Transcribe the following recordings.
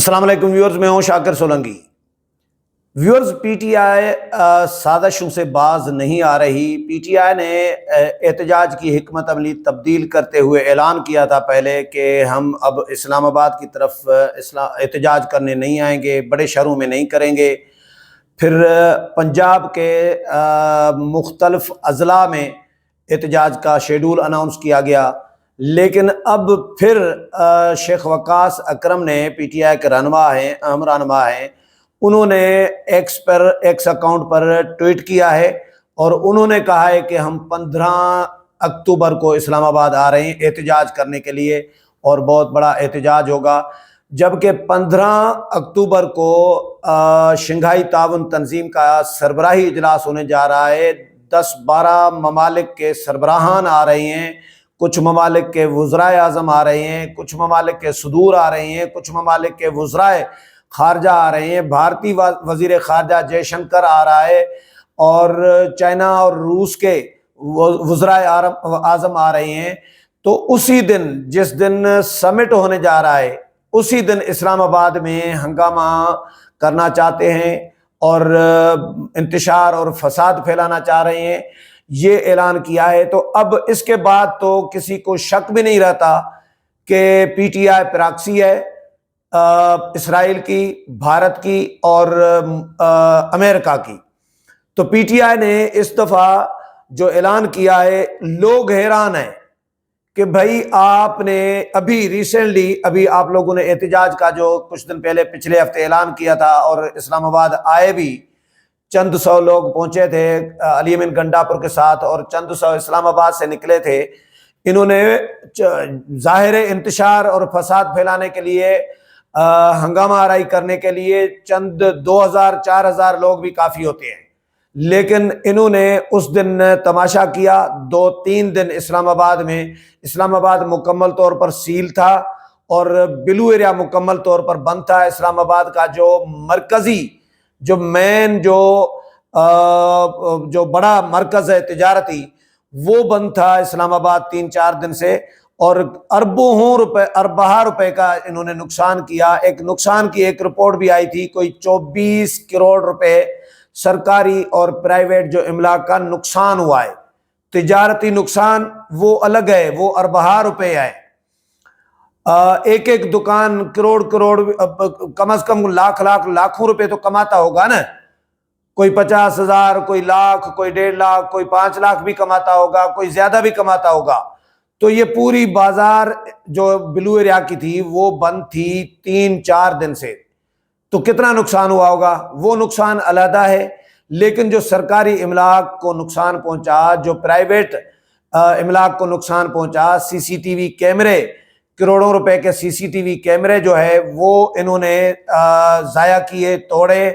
السلام علیکم ویورز، میں ہوں Shakir Solangi. Viewers, P T I سازشوں سے باز نہیں آ رہی۔ پی ٹی آئی نے احتجاج کی حکمت عملی تبدیل کرتے ہوئے اعلان کیا تھا پہلے کہ ہم اب اسلام آباد کی طرف احتجاج کرنے نہیں آئیں گے، بڑے شہروں میں نہیں کریں گے۔ پھر پنجاب کے مختلف اضلاع میں احتجاج کا شیڈول اناؤنس کیا گیا، لیکن اب پھر شیخ وقاص اکرم نے پی ٹی آئی کے اہم رہنما ہیں، انہوں نے ایکس اکاؤنٹ پر ٹویٹ کیا ہے اور انہوں نے کہا ہے کہ ہم 15 اکتوبر کو اسلام آباد آ رہے ہیں احتجاج کرنے کے لیے، اور بہت بڑا احتجاج ہوگا۔ جبکہ 15 اکتوبر کو شنگھائی تعاون تنظیم کا سربراہی اجلاس ہونے جا رہا ہے۔ 10-12 ممالک کے سربراہان آ رہے ہیں، کچھ ممالک کے وزرائے اعظم آ رہے ہیں، کچھ ممالک کے صدور آ رہے ہیں، کچھ ممالک کے وزرائے خارجہ آ رہے ہیں، بھارتی وزیر خارجہ جے شنکر آ رہا ہے، اور چائنا اور روس کے وزرائے اعظم آ رہے ہیں۔ تو اسی دن، جس دن سمٹ ہونے جا رہا ہے، اسی دن اسلام آباد میں ہنگامہ کرنا چاہتے ہیں اور انتشار اور فساد پھیلانا چاہ رہے ہیں، یہ اعلان کیا ہے۔ تو اب اس کے بعد تو کسی کو شک بھی نہیں رہتا کہ پی ٹی آئی پراکسی ہے اسرائیل کی، بھارت کی اور امریکہ کی۔ تو پی ٹی آئی نے اس دفعہ جو اعلان کیا ہے، لوگ حیران ہیں کہ بھائی آپ نے ابھی آپ لوگوں نے احتجاج کا جو کچھ دن پہلے پچھلے ہفتے اعلان کیا تھا، اور اسلام آباد آئے بھی چند سو لوگ پہنچے تھے علی امین گنڈاپور کے ساتھ، اور چند سو اسلام آباد سے نکلے تھے۔ انہوں نے ظاہر انتشار اور فساد پھیلانے کے لیے، ہنگامہ آرائی کرنے کے لیے 2000-4000 لوگ بھی کافی ہوتے ہیں، لیکن انہوں نے اس دن تماشا کیا۔ 2-3 دن اسلام آباد مکمل طور پر سیل تھا، اور بلو ایریا مکمل طور پر بند تھا۔ اسلام آباد کا جو مرکزی جو بڑا مرکز ہے تجارتی، وہ بند تھا اسلام آباد 3-4 دن سے، اور اربہ روپے کا انہوں نے نقصان کیا۔ نقصان کی ایک رپورٹ بھی آئی تھی، کوئی 24 کروڑ روپے سرکاری اور پرائیویٹ جو املاک کا نقصان ہوا ہے۔ تجارتی نقصان وہ الگ ہے، وہ اربہ روپے ہے۔ ایک دکان کروڑ کم از کم لاکھوں روپے تو کماتا ہوگا نا، کوئی 50,000، کوئی لاکھ، کوئی 1.5 لاکھ، کوئی 5 لاکھ بھی کماتا ہوگا، کوئی زیادہ بھی کماتا ہوگا۔ تو یہ پوری بازار جو بلو ایریا کی تھی وہ بند تھی 3-4 دن سے، تو کتنا نقصان ہوا ہوگا وہ نقصان علیحدہ ہے۔ لیکن جو سرکاری املاک کو نقصان پہنچا، جو پرائیویٹ املاک کو نقصان پہنچا، سی سی ٹی وی کیمرے، کروڑوں روپے کے سی سی ٹی وی کیمرے جو ہے وہ انہوں نے ضائع کیے، توڑے،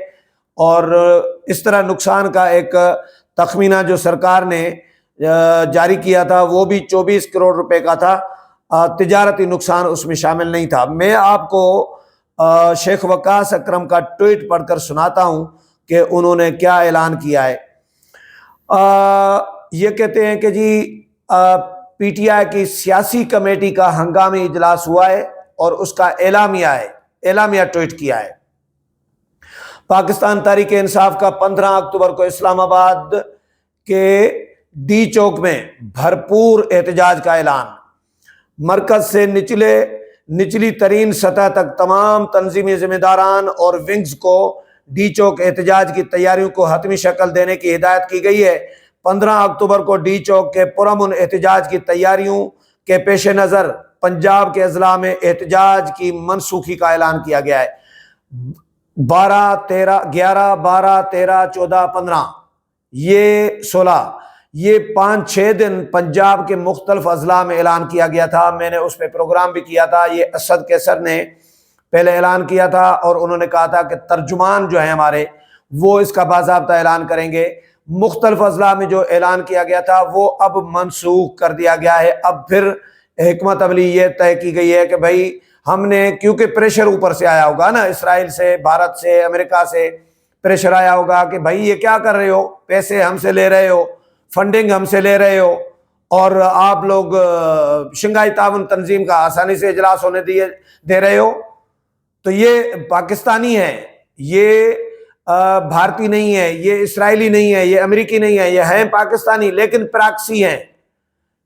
اور اس طرح نقصان کا ایک تخمینہ جو سرکار نے جاری کیا تھا وہ بھی 24 کروڑ روپے کا تھا۔ تجارتی نقصان اس میں شامل نہیں تھا۔ میں آپ کو شیخ وقاص اکرم کا ٹویٹ پڑھ کر سناتا ہوں کہ انہوں نے کیا اعلان کیا ہے۔ یہ کہتے ہیں کہ جی پی ٹی آئی کی سیاسی کمیٹی کا ہنگامی اجلاس ہوا ہے، اور اس کا اعلامیہ ٹویٹ کیا ہے۔ پاکستان تحریک انصاف کا 15 اکتوبر کو اسلام آباد کے ڈی چوک میں بھرپور احتجاج کا اعلان۔ مرکز سے نچلی ترین سطح تک تمام تنظیمی ذمہ داران اور ونگز کو ڈی چوک احتجاج کی تیاریوں کو حتمی شکل دینے کی ہدایت کی گئی ہے۔ 15 اکتوبر کو ڈی چوک کے پرامن احتجاج کی تیاریوں کے پیش نظر پنجاب کے اضلاع میں احتجاج کی منسوخی کا اعلان کیا گیا ہے۔ 11، 12، 13، 14، 15 یہ 16 یہ 5-6 دن پنجاب کے مختلف اضلاع میں اعلان کیا گیا تھا۔ میں نے اس پہ پروگرام بھی کیا تھا۔ یہ اسد کیسر نے پہلے اعلان کیا تھا، اور انہوں نے کہا تھا کہ ترجمان جو ہیں ہمارے وہ اس کا باضابطہ اعلان کریں گے۔ مختلف اضلاع میں جو اعلان کیا گیا تھا وہ اب منسوخ کر دیا گیا ہے۔ اب پھر حکمت عملی یہ طے کی گئی ہے کہ بھائی ہم نے، کیونکہ پریشر اوپر سے آیا ہوگا نا، اسرائیل سے، بھارت سے، امریکہ سے پریشر آیا ہوگا کہ بھائی یہ کیا کر رہے ہو، پیسے ہم سے لے رہے ہو، فنڈنگ ہم سے لے رہے ہو، اور آپ لوگ شنگھائی تعاون تنظیم کا آسانی سے اجلاس ہونے دے رہے ہو۔ تو یہ پاکستانی ہے، یہ بھارتی نہیں ہے، یہ اسرائیلی نہیں ہے، یہ امریکی نہیں ہے، یہ ہیں پاکستانی لیکن پراکسی ہیں۔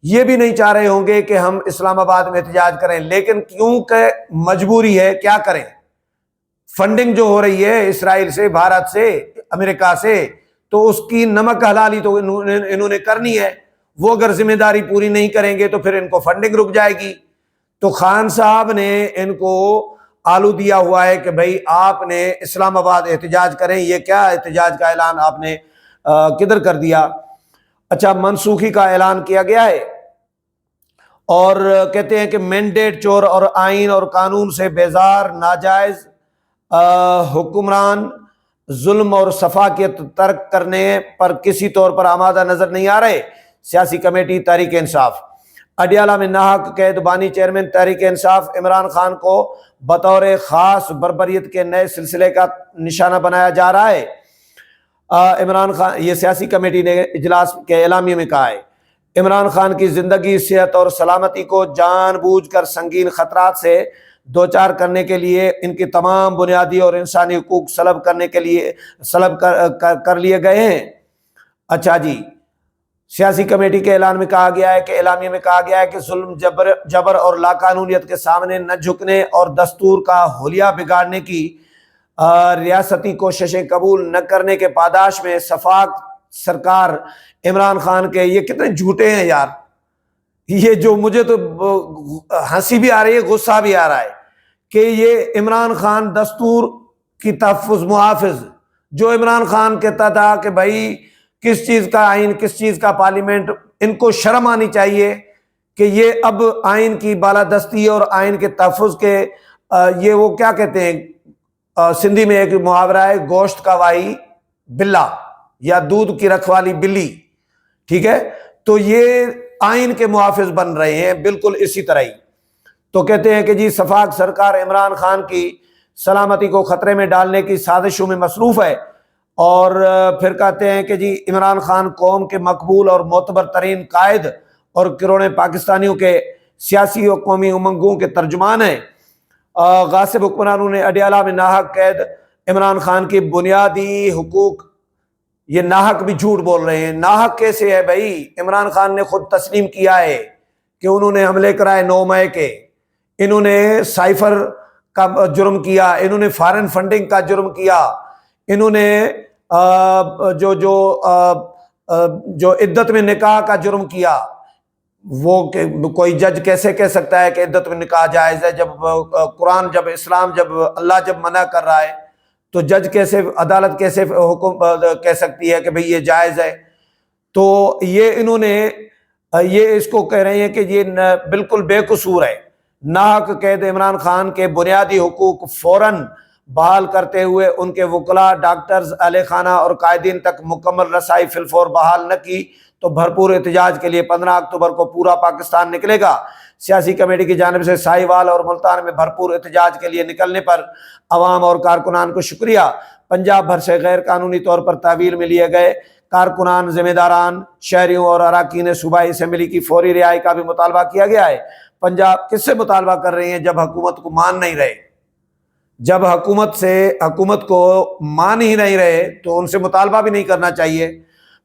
یہ بھی نہیں چاہ رہے ہوں گے کہ ہم اسلام آباد میں احتجاج کریں، لیکن کیونکہ مجبوری ہے کیا کریں، فنڈنگ جو ہو رہی ہے اسرائیل سے، بھارت سے، امریکہ سے، تو اس کی نمک حلالی تو انہوں نے کرنی ہے۔ وہ اگر ذمہ داری پوری نہیں کریں گے تو پھر ان کو فنڈنگ رک جائے گی۔ تو خان صاحب نے ان کو آلو دیا ہوا ہے کہ بھائی آپ نے اسلام آباد احتجاج کریں۔ یہ کیا احتجاج کا اعلان آپ نے کدھر کر دیا؟ اچھا، منسوخی کا اعلان کیا گیا ہے، اور کہتے ہیں کہ مینڈیٹ چور اور آئین اور قانون سے بیزار ناجائز حکمران ظلم اور شفافیت ترک کرنے پر کسی طور پر آمادہ نظر نہیں آ رہے۔ سیاسی کمیٹی تحریک انصاف اڈیالہ میں ناحق قید بانی چیئرمین تحریک انصاف عمران خان کو بطور خاص بربریت کے نئے سلسلے کا نشانہ بنایا جا رہا ہے۔ عمران خان، یہ سیاسی کمیٹی نے اجلاس کے اعلامیے میں کہا ہے، عمران خان کی زندگی، صحت اور سلامتی کو جان بوجھ کر سنگین خطرات سے دوچار کرنے کے لیے ان کی تمام بنیادی اور انسانی حقوق سلب کر لیے گئے ہیں۔ اچھا جی، سیاسی کمیٹی کے اعلان میں کہا گیا ہے کہ اعلامیے میں کہا گیا ہے کہ ظلم، جبر اور لاقانونیت کے سامنے نہ جھکنے اور دستور کا حلیہ بگاڑنے کی ریاستی کوششیں قبول نہ کرنے کے پاداش میں شفاق سرکار عمران خان کے، یہ کتنے جھوٹے ہیں یار! یہ جو مجھے تو ہنسی بھی آ رہی ہے، غصہ بھی آ رہا ہے کہ یہ عمران خان دستور کی تحفظ محافظ، جو عمران خان کہتا تھا کہ بھائی کس چیز کا آئین، کس چیز کا پارلیمنٹ، ان کو شرم آنی چاہیے کہ یہ اب آئین کی بالادستی اور آئین کے تحفظ کے یہ وہ کیا کہتے ہیں، سندھی میں ایک محاورہ ہے، گوشت کا وائی بلا یا دودھ کی رکھوالی بلی، ٹھیک ہے؟ تو یہ آئین کے محافظ بن رہے ہیں بالکل اسی طرح ہی۔ تو کہتے ہیں کہ جی شفاق سرکار عمران خان کی سلامتی کو خطرے میں ڈالنے کی سازشوں میں مصروف ہے، اور پھر کہتے ہیں کہ جی عمران خان قوم کے مقبول اور معتبر ترین قائد اور کروڑوں پاکستانیوں کے سیاسی و قومی امنگوں کے ترجمان ہیں۔ غاصب حکمرانوں نے اڈیالہ میں ناحق قید عمران خان کی بنیادی حقوق، یہ ناحق بھی جھوٹ بول رہے ہیں۔ ناحق کیسے ہے بھائی؟ عمران خان نے خود تسلیم کیا ہے کہ انہوں نے حملے کرائے 9 مئی کے، انہوں نے سائفر کا جرم کیا، انہوں نے فارن فنڈنگ کا جرم کیا، انہوں نے جو عدت میں نکاح کا جرم کیا۔ وہ کہ کوئی جج کیسے کہہ سکتا ہے کہ عدت میں نکاح جائز ہے، جب قرآن، جب اسلام، جب اللہ جب منع کر رہا ہے تو جج کیسے، عدالت کیسے حکم کہہ سکتی ہے کہ بھئی یہ جائز ہے؟ تو یہ انہوں نے یہ اس کو کہہ رہے ہیں کہ یہ بالکل بے قصور ہے۔ ناحق قید عمران خان کے بنیادی حقوق فوراً بحال کرتے ہوئے ان کے وکلاء، ڈاکٹرز، اہل خانہ اور قائدین تک مکمل رسائی فی الفور بحال نہ کی تو بھرپور احتجاج کے لیے 15 اکتوبر کو پورا پاکستان نکلے گا۔ سیاسی کمیٹی کی جانب سے ساہیوال اور ملتان میں بھرپور احتجاج کے لیے نکلنے پر عوام اور کارکنان کو شکریہ۔ پنجاب بھر سے غیر قانونی طور پر تحویل میں لیے گئے کارکنان، ذمہ داران، شہریوں اور اراکین صوبائی اسمبلی کی فوری رہائی کا بھی مطالبہ کیا گیا ہے۔ پنجاب کس سے مطالبہ کر رہے ہیں؟ جب حکومت کو مان نہیں رہے، جب حکومت کو مان ہی نہیں رہے تو ان سے مطالبہ بھی نہیں کرنا چاہیے۔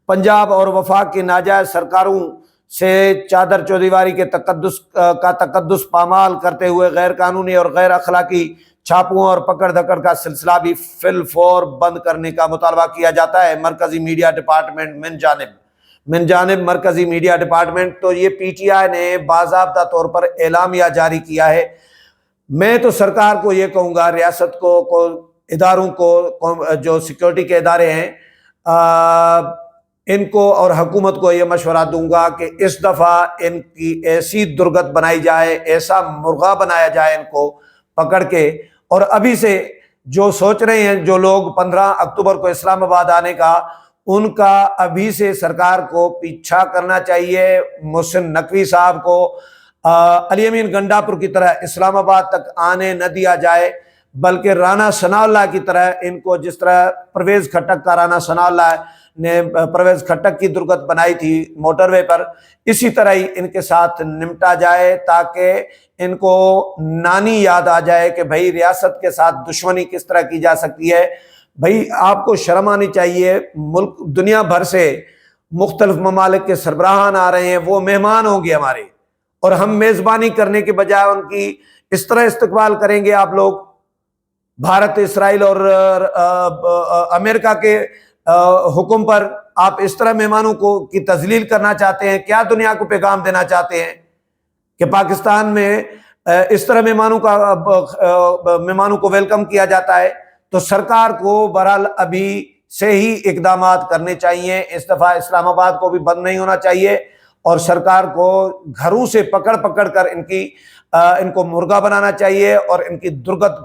پنجاب اور وفاق کی ناجائز سرکاروں سے چادر چودیواری کے تقدس پامال کرتے ہوئے غیر قانونی اور غیر اخلاقی چھاپوں اور پکڑ دھکڑ کا سلسلہ بھی فی الفور بند کرنے کا مطالبہ کیا جاتا ہے۔ مرکزی میڈیا ڈپارٹمنٹ من جانب مرکزی میڈیا ڈپارٹمنٹ، تو یہ پی ٹی آئی نے باضابطہ طور پر اعلامیہ جاری کیا ہے۔ میں تو سرکار کو یہ کہوں گا، ریاست کو اداروں کو، جو سیکورٹی کے ادارے ہیں، ان کو اور حکومت کو یہ مشورہ دوں گا کہ اس دفعہ ان کی ایسی درگت بنائی جائے، ایسا مرغا بنایا جائے ان کو پکڑ کے، اور ابھی سے جو سوچ رہے ہیں جو لوگ 15 اکتوبر کو اسلام آباد آنے کا، ان کا ابھی سے سرکار کو پیچھا کرنا چاہیے۔ محسن نقوی صاحب کو علی امین گنڈا پور کی طرح اسلام آباد تک آنے نہ دیا جائے، بلکہ رانا ثناء اللہ کی طرح ان کو، جس طرح پرویز خٹک کا رانا ثناء اللہ نے پرویز خٹک کی درگت بنائی تھی موٹر وے پر، اسی طرح ہی ان کے ساتھ نمٹا جائے، تاکہ ان کو نانی یاد آ جائے کہ بھائی ریاست کے ساتھ دشمنی کس طرح کی جا سکتی ہے۔ بھائی آپ کو شرم آنی چاہیے، ملک دنیا بھر سے مختلف ممالک کے سربراہان آ رہے ہیں، وہ مہمان ہوں گے ہمارے، اور ہم میزبانی کرنے کے بجائے ان کی اس طرح استقبال کریں گے۔ آپ لوگ بھارت، اسرائیل اور امریکہ کے حکم پر آپ اس طرح مہمانوں کو کی تذلیل کرنا چاہتے ہیں؟ کیا دنیا کو پیغام دینا چاہتے ہیں کہ پاکستان میں اس طرح مہمانوں کو ویلکم کیا جاتا ہے؟ تو سرکار کو بہرحال ابھی سے ہی اقدامات کرنے چاہیے۔ اس دفعہ اسلام آباد کو بھی بند نہیں ہونا چاہیے، اور سرکار کو گھروں سے پکڑ پکڑ کر ان کو مرغا بنانا چاہیے، اور ان کی درگت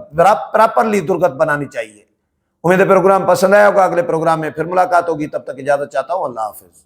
پراپرلی درگت بنانی چاہیے۔ امید ہے پروگرام پسند آیا ہوگا، اگلے پروگرام میں پھر ملاقات ہوگی، تب تک اجازت چاہتا ہوں، اللہ حافظ۔